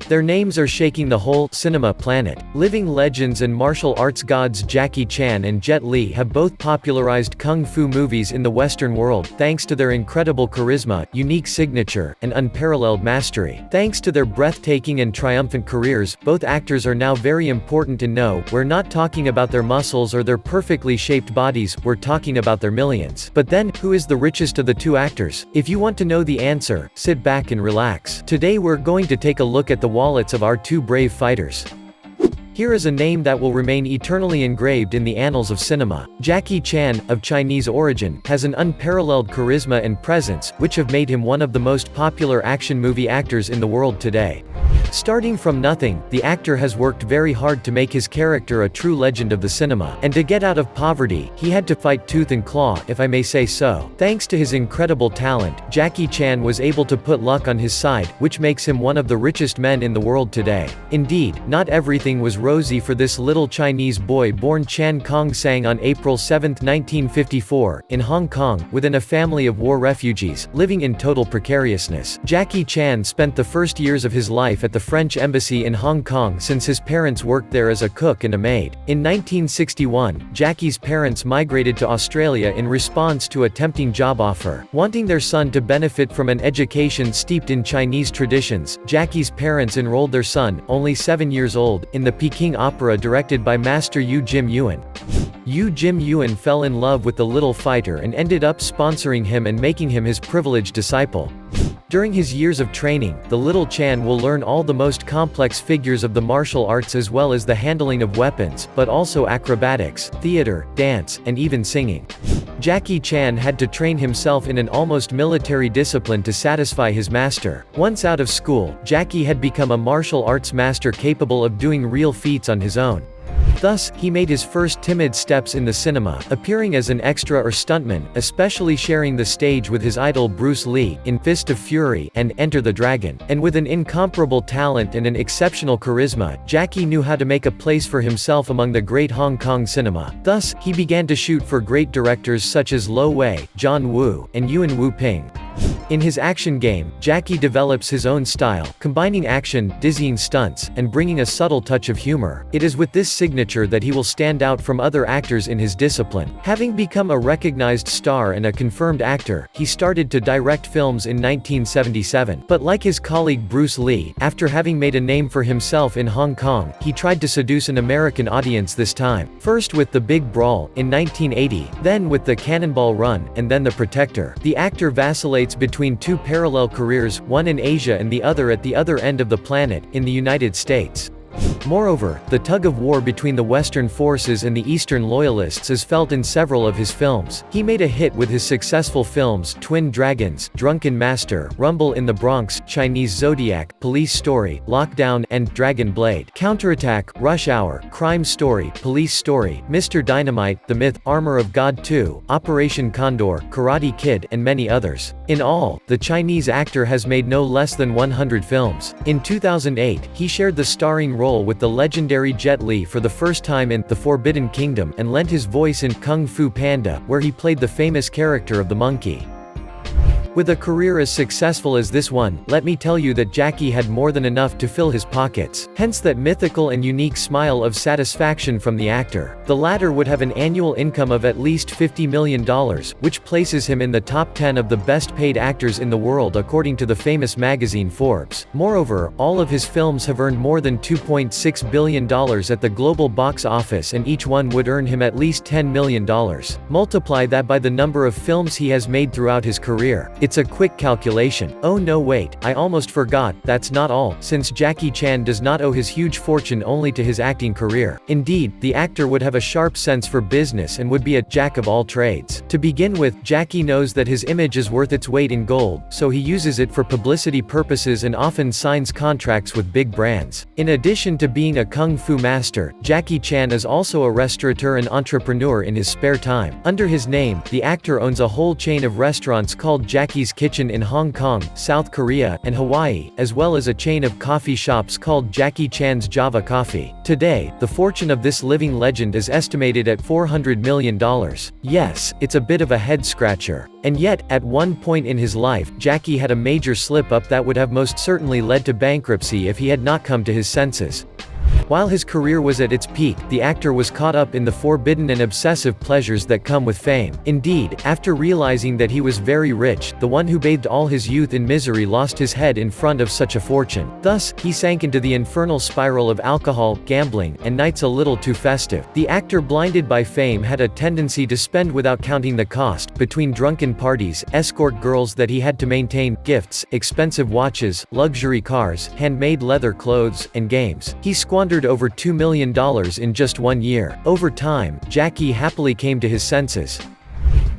Their names are shaking the whole cinema planet. Living legends and martial arts gods Jackie Chan and Jet Li have both popularized kung fu movies in the Western world, thanks to their incredible charisma, unique signature, and unparalleled mastery. Thanks to their breathtaking and triumphant careers, both actors are now very important to know. We're not talking about their muscles or their perfectly shaped bodies, we're talking about their millions. But then, who is the richest of the two actors? If you want to know the answer, sit back and relax. Today we're going to take a look at the wallets of our two brave fighters. Here is a name that will remain eternally engraved in the annals of cinema. Jackie Chan, of Chinese origin, has an unparalleled charisma and presence, which have made him one of the most popular action movie actors in the world today. Starting from nothing, the actor has worked very hard to make his character a true legend of the cinema. And to get out of poverty, he had to fight tooth and claw, if I may say so. Thanks to his incredible talent, Jackie Chan was able to put luck on his side, which makes him one of the richest men in the world today. Indeed, not everything was rosy for this little Chinese boy born Chan Kong Sang on April 7, 1954, in Hong Kong, within a family of war refugees, living in total precariousness. Jackie Chan spent the first years of his life at the French embassy in Hong Kong since his parents worked there as a cook and a maid. In 1961, Jackie's parents migrated to Australia in response to a tempting job offer. Wanting their son to benefit from an education steeped in Chinese traditions, Jackie's parents enrolled their son, only 7 years old, in the Peking opera directed by Master Yu Jim Yuan. Yu Jim Yuan fell in love with the little fighter and ended up sponsoring him and making him his privileged disciple. During his years of training, the little Chan will learn all the most complex figures of the martial arts as well as the handling of weapons, but also acrobatics, theater, dance, and even singing. Jackie Chan had to train himself in an almost military discipline to satisfy his master. Once out of school, Jackie had become a martial arts master capable of doing real feats on his own. Thus, he made his first timid steps in the cinema, appearing as an extra or stuntman, especially sharing the stage with his idol Bruce Lee, in Fist of Fury, and Enter the Dragon. And with an incomparable talent and an exceptional charisma, Jackie knew how to make a place for himself among the great Hong Kong cinema. Thus, he began to shoot for great directors such as Lo Wei, John Woo, and Yuan Wu Ping. In his action game, Jackie develops his own style, combining action, dizzying stunts, and bringing a subtle touch of humor. It is with this signature that he will stand out from other actors in his discipline. Having become a recognized star and a confirmed actor, he started to direct films in 1977. But like his colleague Bruce Lee, after having made a name for himself in Hong Kong, he tried to seduce an American audience this time. First with The Big Brawl, in 1980, then with The Cannonball Run, and then The Protector. The actor vacillates between two parallel careers, one in Asia and the other at the other end of the planet, in the United States. Moreover, the tug-of-war between the Western forces and the Eastern loyalists is felt in several of his films. He made a hit with his successful films Twin Dragons, Drunken Master, Rumble in the Bronx, Chinese Zodiac, Police Story, Lockdown, and Dragon Blade. Counterattack, Rush Hour, Crime Story, Police Story, Mr. Dynamite, The Myth, Armor of God 2, Operation Condor, Karate Kid, and many others. In all, the Chinese actor has made no less than 100 films. In 2008, he shared the starring role with the legendary Jet Li for the first time in The Forbidden Kingdom and lent his voice in Kung Fu Panda, where he played the famous character of the monkey. With a career as successful as this one, let me tell you that Jackie had more than enough to fill his pockets. Hence that mythical and unique smile of satisfaction from the actor. The latter would have an annual income of at least $50 million, which places him in the top 10 of the best paid actors in the world according to the famous magazine Forbes. Moreover, all of his films have earned more than $2.6 billion at the global box office, and each one would earn him at least $10 million. Multiply that by the number of films he has made throughout his career. It's a quick calculation. Oh no, wait, I almost forgot, that's not all, since Jackie Chan does not owe his huge fortune only to his acting career. Indeed, the actor would have a sharp sense for business and would be a jack of all trades. To begin with, Jackie knows that his image is worth its weight in gold, so he uses it for publicity purposes and often signs contracts with big brands. In addition to being a kung fu master, Jackie Chan is also a restaurateur and entrepreneur in his spare time. Under his name, the actor owns a whole chain of restaurants called Jackie Jackie's Kitchen in Hong Kong, South Korea, and Hawaii, as well as a chain of coffee shops called Jaycee Chan's Java Coffee. Today, the fortune of this living legend is estimated at $400 million. Yes, it's a bit of a head-scratcher. And yet, at one point in his life, Jackie had a major slip-up that would have most certainly led to bankruptcy if he had not come to his senses. While his career was at its peak, the actor was caught up in the forbidden and obsessive pleasures that come with fame. Indeed, after realizing that he was very rich, the one who bathed all his youth in misery lost his head in front of such a fortune. Thus, he sank into the infernal spiral of alcohol, gambling, and nights a little too festive. The actor, blinded by fame, had a tendency to spend without counting the cost, between drunken parties, escort girls that he had to maintain, gifts, expensive watches, luxury cars, handmade leather clothes, and games. He squandered over $2 million in just 1 year. Over time, Jackie happily came to his senses.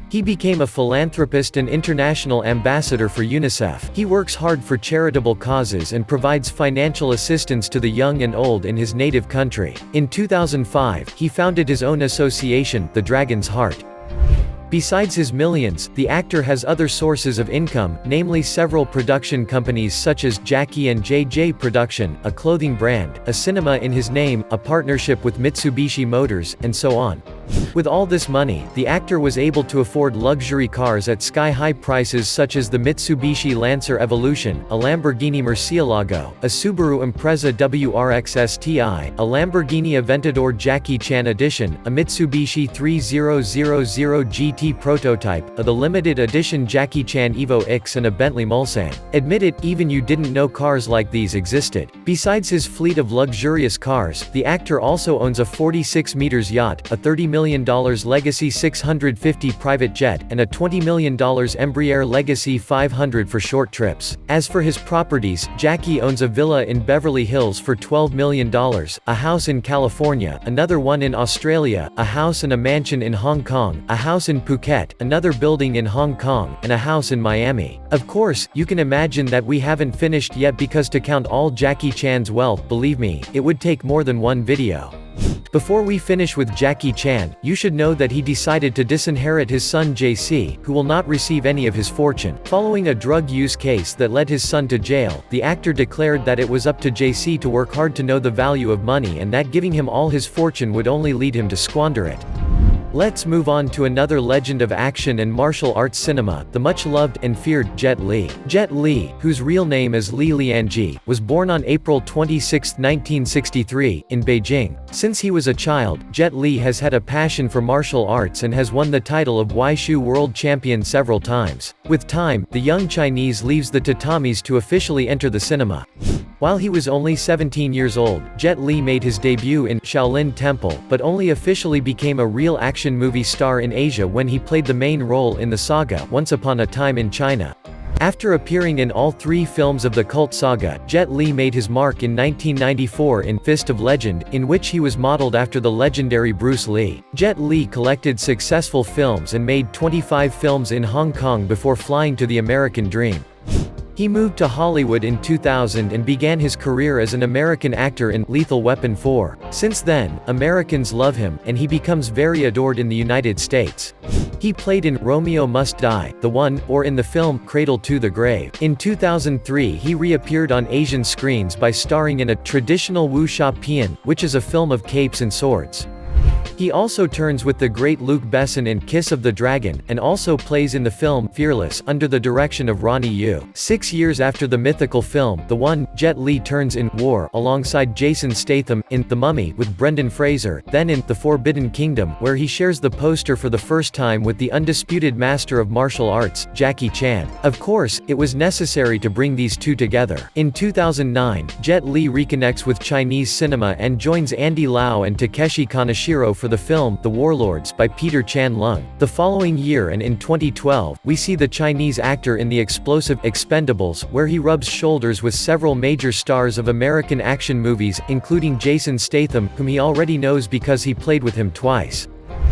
He became a philanthropist and international ambassador for UNICEF. He works hard for charitable causes and provides financial assistance to the young and old in his native country. In 2005, he founded his own association, the Dragon's Heart. Besides his millions, the actor has other sources of income, namely several production companies such as Jackie and JJ Production, a clothing brand, a cinema in his name, a partnership with Mitsubishi Motors, and so on. With all this money, the actor was able to afford luxury cars at sky-high prices such as the Mitsubishi Lancer Evolution, a Lamborghini Murcielago, a Subaru Impreza WRX STI, a Lamborghini Aventador Jackie Chan Edition, a Mitsubishi 3000 GT prototype, the limited edition Jackie Chan Evo X, and a Bentley Mulsanne. Admit it, even you didn't know cars like these existed. Besides his fleet of luxurious cars, the actor also owns a 46 meters yacht, a $30 million Legacy 650 private jet, and a $20 million Embraer Legacy 500 for short trips. As for his properties, Jackie owns a villa in Beverly Hills for $12 million, a house in California, another one in Australia, a house and a mansion in Hong Kong, a house in Phuket, another building in Hong Kong, and a house in Miami. Of course, you can imagine that we haven't finished yet, because to count all Jackie Chan's wealth, believe me, it would take more than one video. Before we finish with Jackie Chan, you should know that he decided to disinherit his son Jaycee, who will not receive any of his fortune. Following a drug use case that led his son to jail, the actor declared that it was up to Jaycee to work hard to know the value of money, and that giving him all his fortune would only lead him to squander it. Let's move on to another legend of action and martial arts cinema, the much-loved and feared Jet Li. Jet Li, whose real name is Li Lianji, was born on April 26, 1963, in Beijing. Since he was a child, Jet Li has had a passion for martial arts and has won the title of Wushu World Champion several times. With time, the young Chinese leaves the tatamis to officially enter the cinema. While he was only 17 years old, Jet Li made his debut in Shaolin Temple, but only officially became a real action movie star in Asia when he played the main role in the saga Once Upon a Time in China. After appearing in all 3 films of the cult saga, Jet Li made his mark in 1994 in Fist of Legend, in which he was modeled after the legendary Bruce Lee. Jet Li collected successful films and made 25 films in Hong Kong before flying to the American dream. He moved to Hollywood in 2000 and began his career as an American actor in Lethal Weapon 4. Since then, Americans love him, and he becomes very adored in the United States. He played in Romeo Must Die, The One, or in the film Cradle to the Grave. In 2003 he reappeared on Asian screens by starring in a traditional wuxia pian, which is a film of capes and swords. He also turns with the great Luc Besson in Kiss of the Dragon, and also plays in the film Fearless under the direction of Ronnie Yu. 6 years after the mythical film The One, Jet Li turns in War alongside Jason Statham in The Mummy with Brendan Fraser, then in The Forbidden Kingdom, where he shares the poster for the first time with the undisputed master of martial arts, Jackie Chan. Of course, it was necessary to bring these two together. In 2009, Jet Li reconnects with Chinese cinema and joins Andy Lau and Takeshi Kaneshiro for the film The Warlords by Peter Chan Lung. The following year and in 2012, we see the Chinese actor in the explosive Expendables, where he rubs shoulders with several major stars of American action movies, including Jason Statham, whom he already knows because he played with him twice.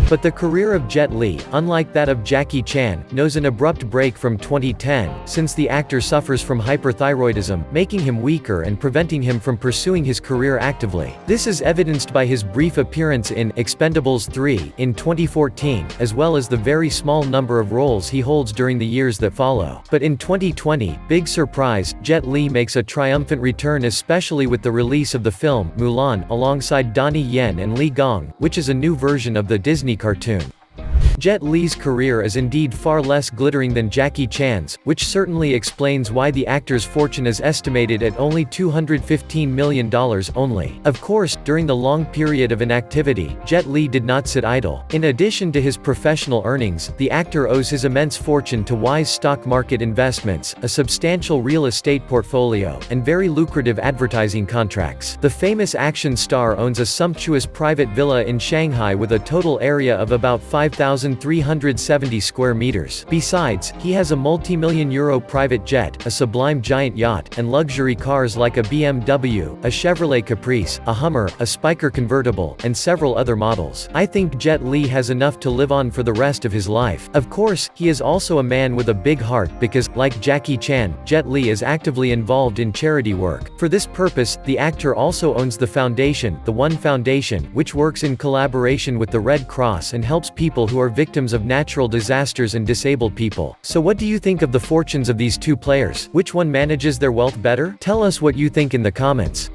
But the career of Jet Li, unlike that of Jackie Chan, knows an abrupt break from 2010, since the actor suffers from hyperthyroidism, making him weaker and preventing him from pursuing his career actively. This is evidenced by his brief appearance in Expendables 3 in 2014, as well as the very small number of roles he holds during the years that follow. But in 2020, big surprise, Jet Li makes a triumphant return, especially with the release of the film Mulan alongside Donnie Yen and Li Gong, which is a new version of the Disney cartoon. Jet Li's career is indeed far less glittering than Jackie Chan's, which certainly explains why the actor's fortune is estimated at only $215 million only. Of course, during the long period of inactivity, Jet Li did not sit idle. In addition to his professional earnings, the actor owes his immense fortune to wise stock market investments, a substantial real estate portfolio, and very lucrative advertising contracts. The famous action star owns a sumptuous private villa in Shanghai with a total area of about 5,370 square meters. Besides, he has a multi-million euro private jet, a sublime giant yacht, and luxury cars like a BMW, a Chevrolet Caprice, a Hummer, a Spiker convertible, and several other models. I think Jet Li has enough to live on for the rest of his life. Of course, he is also a man with a big heart because, like Jackie Chan, Jet Li is actively involved in charity work. For this purpose, the actor also owns the foundation, the One Foundation, which works in collaboration with the Red Cross and helps people who are victims of natural disasters and disabled people. So what do you think of the fortunes of these two players? Which one manages their wealth better? Tell us what you think in the comments.